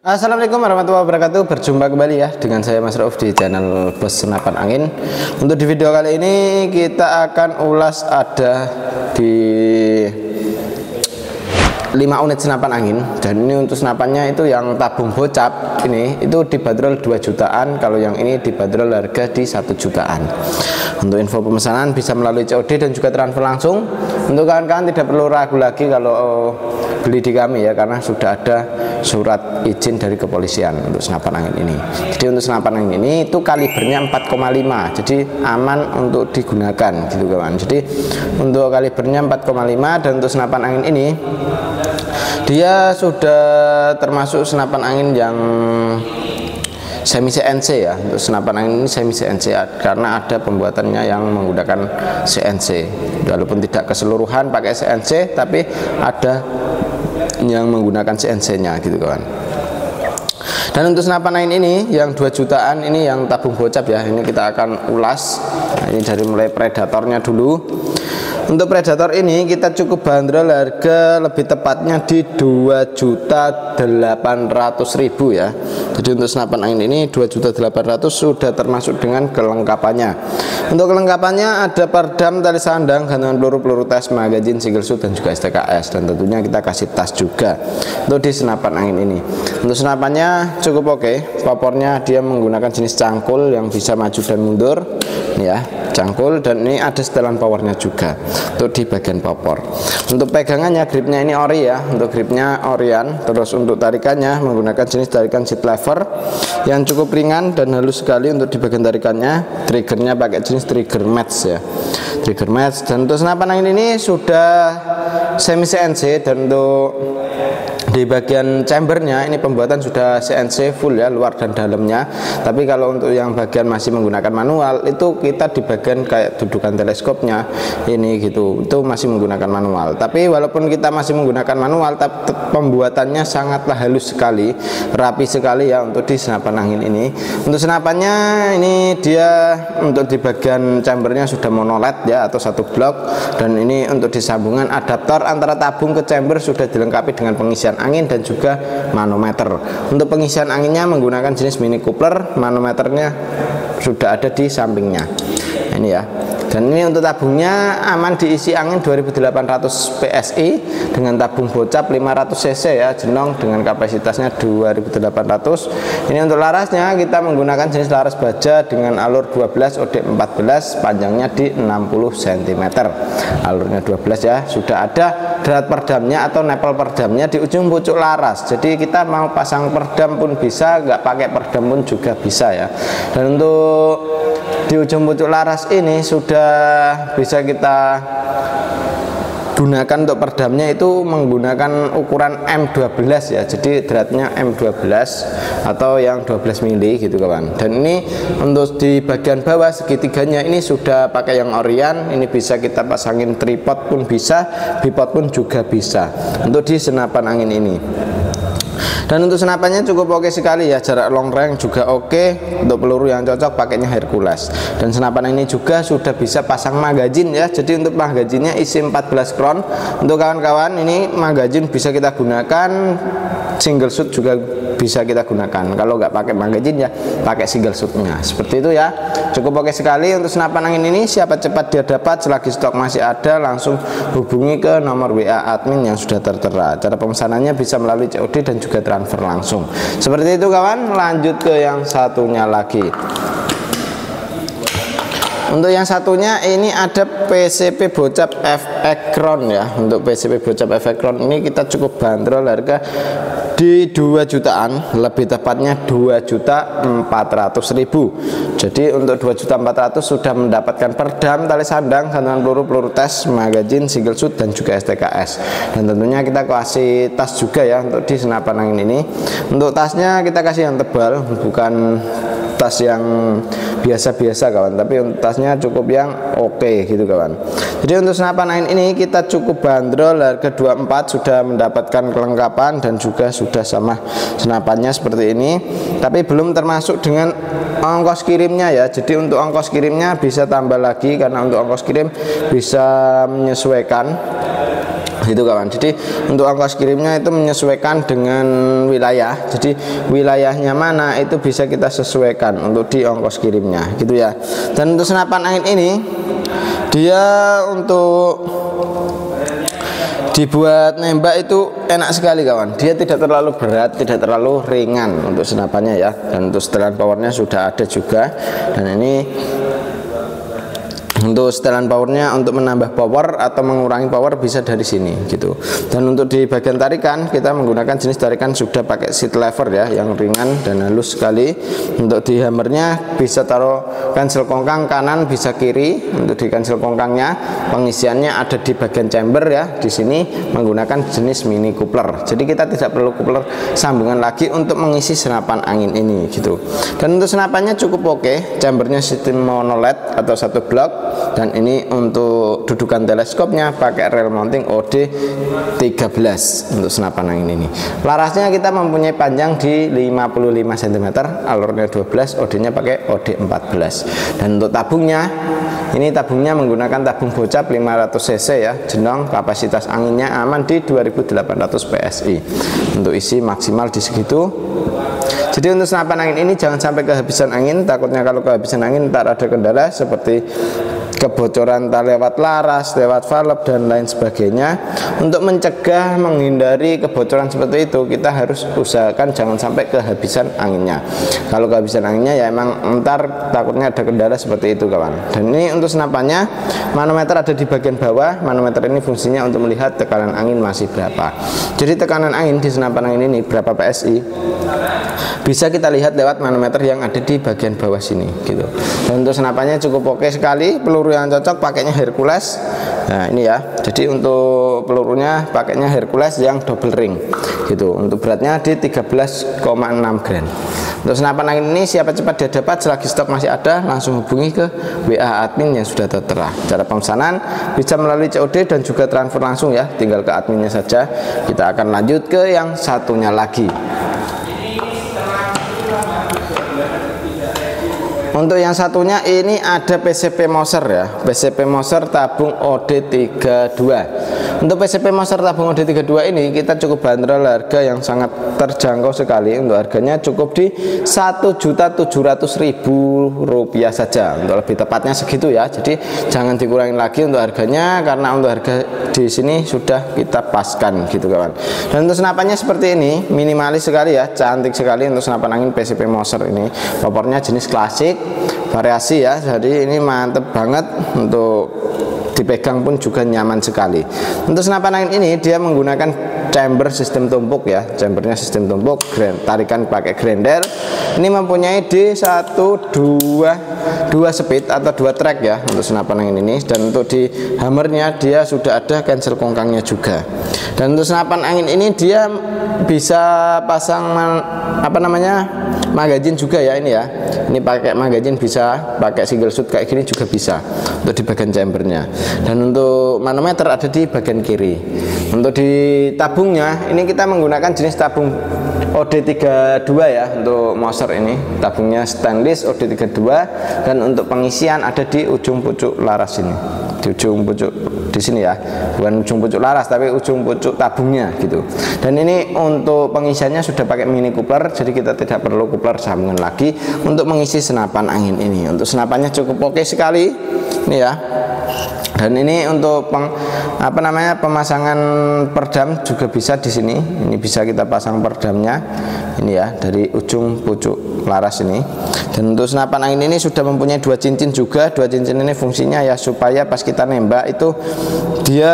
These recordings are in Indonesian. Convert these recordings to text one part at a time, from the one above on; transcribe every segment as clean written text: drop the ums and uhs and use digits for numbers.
Assalamualaikum warahmatullahi wabarakatuh. Berjumpa kembali ya dengan saya Mas Rauf di channel Bos Senapan Angin. Untuk di video kali ini kita akan ulas ada di 5 unit senapan angin, dan ini untuk senapannya itu yang tabung bocap ini itu dibanderol 2 jutaan. Kalau yang ini dibanderol harga di 1 jutaan. Untuk info pemesanan bisa melalui COD dan juga transfer langsung. Untuk kawan-kawan tidak perlu ragu lagi kalau beli di kami ya, karena sudah ada surat izin dari kepolisian untuk senapan angin ini. Jadi untuk senapan angin ini itu kalibernya 4,5, jadi aman untuk digunakan gitu kawan. Jadi untuk kalibernya 4,5, dan untuk senapan angin ini dia sudah termasuk senapan angin yang semi CNC ya. Untuk senapan angin ini semi CNC karena ada pembuatannya yang menggunakan CNC, walaupun tidak keseluruhan pakai CNC, tapi ada yang menggunakan CNC-nya gitu kawan. Dan untuk senapan angin ini yang 2 jutaan ini yang tabung bocap ya, ini kita akan ulas. Nah, ini dari mulai predatornya dulu. Untuk predator ini kita cukup bandrol harga lebih tepatnya di 2.800.000 ya. Jadi untuk senapan angin ini 2.800.000 sudah termasuk dengan kelengkapannya. Untuk kelengkapannya ada perdam, tali sandang, gantungan peluru tes, magazine, single shoot, dan juga STKS, dan tentunya kita kasih tas juga untuk di senapan angin ini. Untuk senapannya cukup oke. Popornya dia menggunakan jenis cangkul yang bisa maju dan mundur ya, cangkul, dan ini ada setelan powernya juga untuk di bagian popor. Untuk pegangannya, gripnya ini ori ya, untuk gripnya orian. Terus untuk tarikannya menggunakan jenis tarikan seat lever yang cukup ringan dan halus sekali. Untuk di bagian tarikannya, triggernya pakai jenis trigger match ya, trigger match. Dan untuk senapan angin ini sudah semi CNC, dan untuk di bagian chambernya ini pembuatan sudah CNC full ya, luar dan dalamnya. Tapi kalau untuk yang bagian masih menggunakan manual, itu kita di bagian kayak dudukan teleskopnya ini gitu, itu masih menggunakan manual. Tapi walaupun kita masih menggunakan manual, tapi pembuatannya sangatlah halus sekali, rapi sekali ya untuk di senapan angin ini. Untuk senapannya ini dia untuk di bagian chambernya sudah monoled ya, atau satu blok, dan ini untuk disambungan adaptor antara tabung ke chamber sudah dilengkapi dengan pengisian angin dan juga manometer. Untuk pengisian anginnya menggunakan jenis mini coupler, manometernya sudah ada di sampingnya ini ya. Dan ini untuk tabungnya aman diisi angin 2800 PSI dengan tabung bocap 500 cc ya, jenong dengan kapasitasnya 2800. Ini untuk larasnya kita menggunakan jenis laras baja dengan alur 12 OD14, panjangnya di 60 cm. Alurnya 12 ya, sudah ada drat perdamnya atau nepel perdamnya di ujung pucuk laras. Jadi kita mau pasang perdam pun bisa, nggak pakai perdam pun juga bisa ya. Dan untuk di ujung pucuk laras ini sudah bisa kita gunakan untuk perdamnya itu menggunakan ukuran M12 ya, jadi dratnya M12 atau yang 12 mili gitu kawan. Dan ini untuk di bagian bawah segitiganya ini sudah pakai yang orian, ini bisa kita pasangin tripod pun bisa, bipod pun juga bisa untuk di senapan angin ini. Dan untuk senapannya cukup oke sekali ya, jarak long range juga oke. Untuk peluru yang cocok pakainya Hercules. Dan senapan ini juga sudah bisa pasang magazine ya, jadi untuk magazinnya isi 14 kron. Untuk kawan-kawan ini magazine bisa kita gunakan, single shoot juga bisa kita gunakan. Kalau nggak pakai magazine ya pakai single shootnya, seperti itu ya. Cukup oke sekali untuk senapan angin ini. Siapa cepat dia dapat, selagi stok masih ada langsung hubungi ke nomor WA admin yang sudah tertera. Cara pemesanannya bisa melalui COD dan juga transfer langsung. Seperti itu kawan. Lanjut ke yang satunya lagi. Untuk yang satunya ini ada PCP bocap F-Ekron ya. Untuk PCP bocap F-Ekron ini kita cukup bandrol harga di 2 jutaan, lebih tepatnya 2.400.000. Jadi untuk 2.400.000 sudah mendapatkan perdam, tali sandang, gantungan peluru tes, magazine, single shoot, dan juga STKS. Dan tentunya kita kasih tas juga ya untuk di senapan angin ini. Untuk tasnya kita kasih yang tebal, bukan tas yang biasa-biasa kawan, tapi untuk tasnya cukup yang oke gitu kawan. Jadi untuk senapan angin ini kita cukup bandrol harga 24, sudah mendapatkan kelengkapan dan juga sudah sama senapannya seperti ini, tapi belum termasuk dengan ongkos kirimnya ya. Jadi untuk ongkos kirimnya bisa tambah lagi, karena untuk ongkos kirim bisa menyesuaikan gitu kawan. Jadi untuk ongkos kirimnya itu menyesuaikan dengan wilayah, jadi wilayahnya mana itu bisa kita sesuaikan untuk di ongkos kirimnya gitu ya. Dan untuk senapan angin ini dia untuk dibuat nembak itu enak sekali kawan, dia tidak terlalu berat, tidak terlalu ringan untuk senapannya ya. Dan untuk setelan powernya sudah ada juga, dan ini untuk setelan powernya, untuk menambah power atau mengurangi power bisa dari sini gitu. Dan untuk di bagian tarikan kita menggunakan jenis tarikan sudah pakai seat lever ya, yang ringan dan halus sekali. Untuk di hammernya bisa taruh cancel kongkang kanan bisa kiri. Untuk di cancel kongkangnya pengisiannya ada di bagian chamber ya, di sini menggunakan jenis mini coupler, jadi kita tidak perlu coupler sambungan lagi untuk mengisi senapan angin ini gitu. Dan untuk senapannya cukup oke, chambernya sistem mono LED atau satu blok. Dan ini untuk dudukan teleskopnya pakai rail mounting OD 13 untuk senapan angin ini. Larasnya kita mempunyai panjang di 55 cm, alurnya 12, OD-nya pakai OD 14. Dan untuk tabungnya, ini tabungnya menggunakan tabung bocap 500 cc ya, jenong, kapasitas anginnya aman di 2800 PSI. Untuk isi maksimal di segitu. Jadi untuk senapan angin ini jangan sampai kehabisan angin, takutnya kalau kehabisan angin ntar ada kendala seperti kebocoran lewat laras, lewat valve dan lain sebagainya. Untuk mencegah, menghindari kebocoran seperti itu, kita harus usahakan jangan sampai kehabisan anginnya. Kalau kehabisan anginnya ya emang ntar takutnya ada kendala seperti itu kawan. Dan ini untuk senapannya, manometer ada di bagian bawah. Manometer ini fungsinya untuk melihat tekanan angin masih berapa. Jadi tekanan angin di senapan angin ini berapa PSI bisa kita lihat lewat manometer yang ada di bagian bawah sini gitu. Dan untuk senapannya cukup oke sekali, peluru yang cocok pakainya Hercules. Nah ini ya, jadi untuk pelurunya pakainya Hercules yang double ring gitu. Untuk beratnya di 13,6 gram. Untuk senapan angin ini siapa cepat dia dapat, selagi stok masih ada langsung hubungi ke WA admin yang sudah tertera. Cara pemesanan bisa melalui COD dan juga transfer langsung ya, tinggal ke adminnya saja. Kita akan lanjut ke yang satunya lagi. Untuk yang satunya ini ada PCP Moser ya, PCP Moser tabung OD32. Untuk PCP Moser tabung OD32 ini kita cukup bandrol harga yang sangat terjangkau sekali. Untuk harganya cukup di Rp1.700.000 saja. Untuk lebih tepatnya segitu ya. Jadi jangan dikurangin lagi untuk harganya, karena untuk harga di sini sudah kita paskan gitu kawan. Dan untuk senapannya seperti ini, minimalis sekali ya, cantik sekali untuk senapan angin PCP Moser ini. Popornya jenis klasik, variasi ya, jadi ini mantep banget, untuk dipegang pun juga nyaman sekali. Untuk senapan angin ini dia menggunakan chamber sistem tumpuk ya, chambernya sistem tumpuk, tarikan pakai grinder. Ini mempunyai di 2 speed atau 2 track ya untuk senapan angin ini. Dan untuk di hammernya dia sudah ada cancel kongkangnya juga. Dan untuk senapan angin ini dia bisa pasang magazin juga ya ini ya. Ini pakai magazin, bisa pakai single shoot kayak gini juga bisa untuk di bagian chambernya. Dan untuk manometer ada di bagian kiri. Untuk di tabungnya ini kita menggunakan jenis tabung OD32 ya. Untuk Moser ini tabungnya stainless OD32, dan untuk pengisian ada di ujung pucuk laras ini, di ujung pucuk di sini ya, bukan ujung pucuk laras tapi ujung pucuk tabungnya gitu. Dan ini untuk pengisiannya sudah pakai mini coupler, jadi kita tidak perlu coupler sambungan lagi untuk mengisi senapan angin ini. Untuk senapannya cukup oke sekali ini ya. Dan ini untuk pemasangan perdam juga bisa di sini. Ini bisa kita pasang perdamnya ini ya, dari ujung pucuk laras ini. Dan untuk senapan angin ini sudah mempunyai 2 cincin juga. 2 cincin ini fungsinya ya supaya pas kita nembak itu dia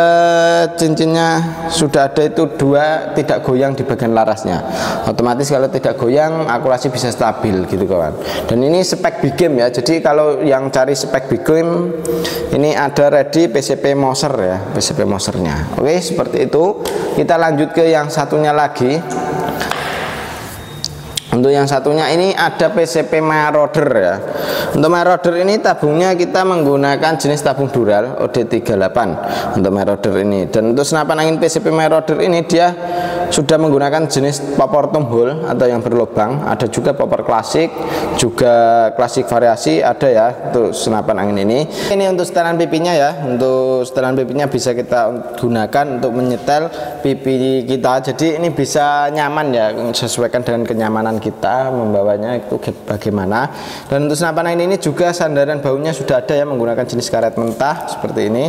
cincinnya sudah ada itu 2, tidak goyang di bagian larasnya. Otomatis kalau tidak goyang akurasi bisa stabil gitu kawan. Dan ini spek big game ya. Jadi kalau yang cari spek big game ini ada ready PCP Moser ya, PCP Mosernya. Oke, seperti itu. Kita lanjut ke yang satunya lagi. Untuk yang satunya ini ada PCP Marauder ya. Untuk Marauder ini tabungnya kita menggunakan jenis tabung dural OD38 untuk Marauder ini. Dan untuk senapan angin PCP Marauder ini dia sudah menggunakan jenis popor tumbuh atau yang berlubang, ada juga popor klasik, juga klasik variasi ada ya untuk senapan angin ini. Ini untuk setelan pipinya ya, untuk setelan pipinya bisa kita gunakan untuk menyetel pipi kita, jadi ini bisa nyaman ya, sesuaikan dengan kenyamanan kita membawanya itu bagaimana. Dan untuk senapan angin ini juga sandaran baunya sudah ada ya, menggunakan jenis karet mentah seperti ini.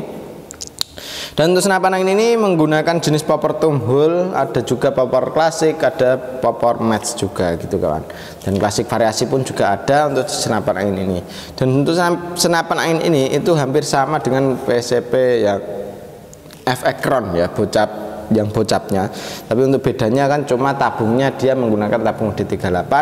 Dan untuk senapan angin ini menggunakan jenis popor tumbuh, ada juga popor klasik, ada popor match juga gitu kawan. Dan klasik variasi pun juga ada untuk senapan angin ini. Dan untuk senapan angin ini itu hampir sama dengan PCP yang F-Ekron ya, yang bocapnya. Tapi untuk bedanya kan cuma tabungnya dia menggunakan tabung D38.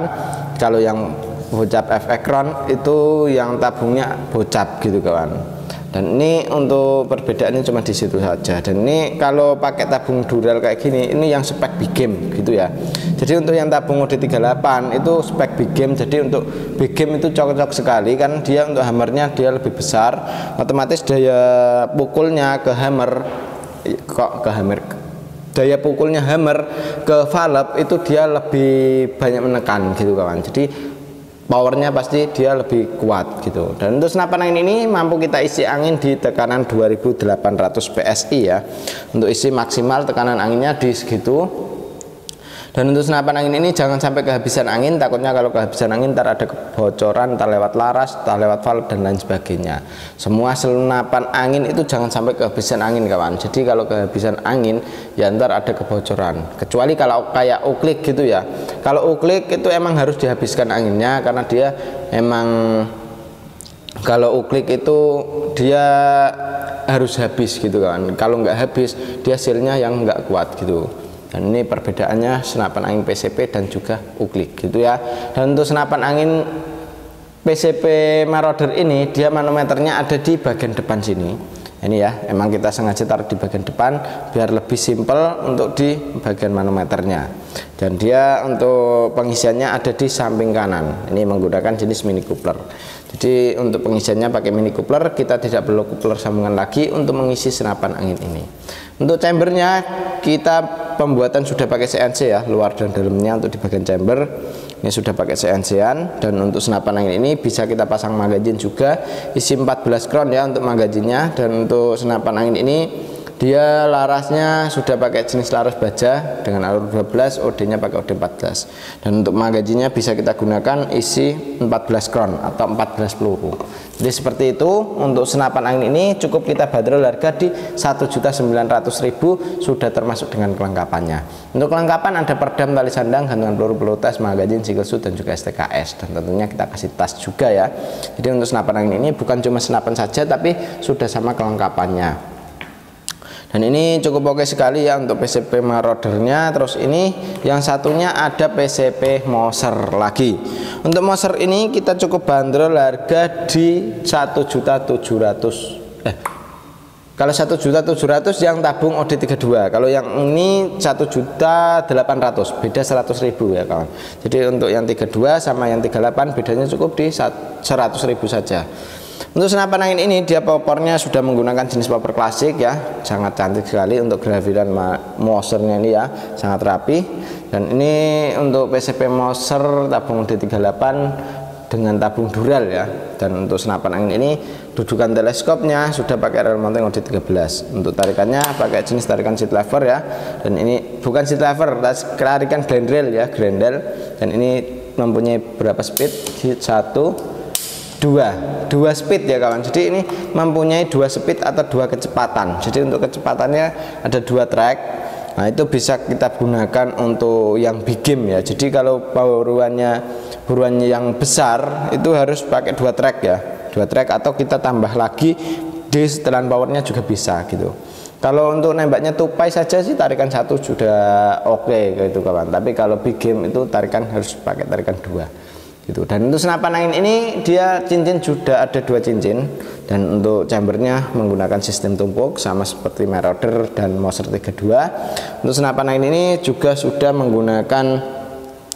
Kalau yang bocap F-Ekron itu yang tabungnya bocap gitu kawan. Dan ini untuk perbedaannya cuma di situ saja. Dan ini kalau pakai tabung dural kayak gini, ini yang spek big game gitu ya. Jadi untuk yang tabung OD38 itu spek big game. Jadi untuk big game itu cocok sekali kan, dia untuk hammernya dia lebih besar, otomatis daya pukulnya ke hammer daya pukulnya hammer ke valve itu dia lebih banyak menekan gitu kawan. Jadi powernya pasti dia lebih kuat gitu. Dan untuk senapan angin ini mampu kita isi angin di tekanan 2800 PSI ya. Untuk isi maksimal tekanan anginnya di segitu. Dan untuk senapan angin ini jangan sampai kehabisan angin, takutnya kalau kehabisan angin ntar ada kebocoran, ntar lewat laras, ntar lewat valve dan lain sebagainya. Semua senapan angin itu jangan sampai kehabisan angin kawan. Jadi kalau kehabisan angin ya ntar ada kebocoran. Kecuali kalau kayak uklik gitu ya. Kalau uklik itu emang harus dihabiskan anginnya, karena dia emang kalau uklik itu dia harus habis gitu kan. Kalau nggak habis dia sealnya yang nggak kuat gitu. Dan ini perbedaannya senapan angin PCP dan juga uklik gitu ya. Dan untuk senapan angin PCP Marauder ini dia manometernya ada di bagian depan sini. Ini ya, emang kita sengaja taruh di bagian depan biar lebih simpel untuk di bagian manometernya. Dan dia untuk pengisiannya ada di samping kanan. Ini menggunakan jenis mini coupler. Jadi untuk pengisiannya pakai mini coupler, kita tidak perlu coupler sambungan lagi untuk mengisi senapan angin ini. Untuk chambernya kita pembuatan sudah pakai CNC ya, luar dan dalamnya untuk di bagian chamber ini sudah pakai CNC-an. Dan untuk senapan angin ini bisa kita pasang magazin juga, isi 14 crown ya untuk magazinnya. Dan untuk senapan angin ini dia larasnya sudah pakai jenis laras baja dengan alur 12, OD-nya pakai OD 14. Dan untuk magazinnya bisa kita gunakan isi 14 crown atau 14 peluru. Jadi seperti itu. Untuk senapan angin ini cukup kita bandrol harga di 1.900.000 sudah termasuk dengan kelengkapannya. Untuk kelengkapan ada perdam, tali sandang, gantungan peluru tes, magazin, single shoot dan juga STKS. Dan tentunya kita kasih tas juga ya. Jadi untuk senapan angin ini bukan cuma senapan saja tapi sudah sama kelengkapannya. Dan ini cukup oke sekali ya untuk PCP Maraudernya. Terus ini yang satunya ada PCP Moser lagi. Untuk Moser ini kita cukup bandrol harga di 1.700.000. Kalau 1.700.000 yang tabung OD32. Kalau yang ini 1.800.000, beda 100.000 ya kawan. Jadi untuk yang 32 sama yang 38 bedanya cukup di 100.000 saja. Untuk senapan angin ini dia popornya sudah menggunakan jenis popor klasik ya, sangat cantik sekali. Untuk grafiran Mosernya ini ya sangat rapi. Dan ini untuk PCP Moser tabung D38 dengan tabung dural ya. Dan untuk senapan angin ini dudukan teleskopnya sudah pakai rel mounting OD13. Untuk tarikannya pakai jenis tarikan seat lever ya. Dan ini bukan seat lever, tarikan Glendale ya, Glendale. Dan ini mempunyai berapa speed? 2 speed ya kawan. Jadi ini mempunyai 2 speed atau 2 kecepatan. Jadi untuk kecepatannya ada 2 track. Nah itu bisa kita gunakan untuk yang big game ya. Jadi kalau buruannya yang besar itu harus pakai 2 track ya, 2 track, atau kita tambah lagi di setelan powernya juga bisa gitu. Kalau untuk nembaknya tupai saja sih tarikan 1 sudah oke gitu kawan. Tapi kalau big game itu tarikan harus pakai tarikan 2 gitu. Dan untuk senapan angin ini dia cincin sudah ada 2 cincin. Dan untuk chambernya menggunakan sistem tumpuk sama seperti Marauder dan Moser 32. Untuk senapan angin ini juga sudah menggunakan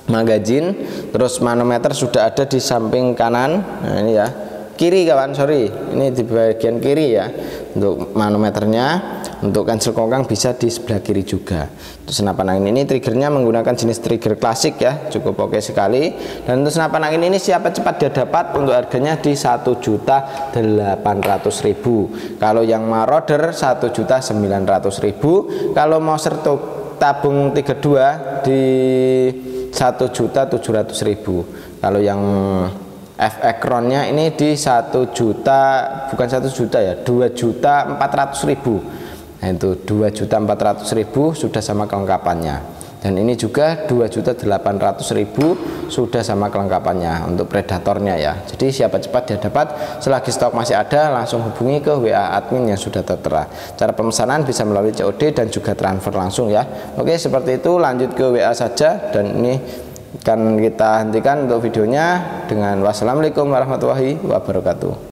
magazin. Terus manometer sudah ada di samping kanan. Nah ini ya, kiri kawan, sorry, ini di bagian kiri ya. untuk manometernya. Untuk cancel kongkang bisa di sebelah kiri juga. Untuk senapan angin ini triggernya menggunakan jenis trigger klasik ya, cukup oke sekali. Dan untuk senapan angin ini siapa cepat dia dapat, untuk harganya di 1.800.000. Kalau yang Marauder 1.900.000. Kalau Mauser tabung 32 di 1.700.000. Kalau yang F-Ekronnya ini di 1 juta, bukan 1 juta ya, 2.400.000. Nah, itu 2.400.000 sudah sama kelengkapannya. Dan ini juga 2.800.000 sudah sama kelengkapannya untuk predatornya ya. Jadi siapa cepat dia dapat. Selagi stok masih ada, langsung hubungi ke WA admin yang sudah tertera. Cara pemesanan bisa melalui COD dan juga transfer langsung ya. Oke, seperti itu, lanjut ke WA saja. Dan ini kan kita hentikan untuk videonya dengan wassalamualaikum warahmatullahi wabarakatuh.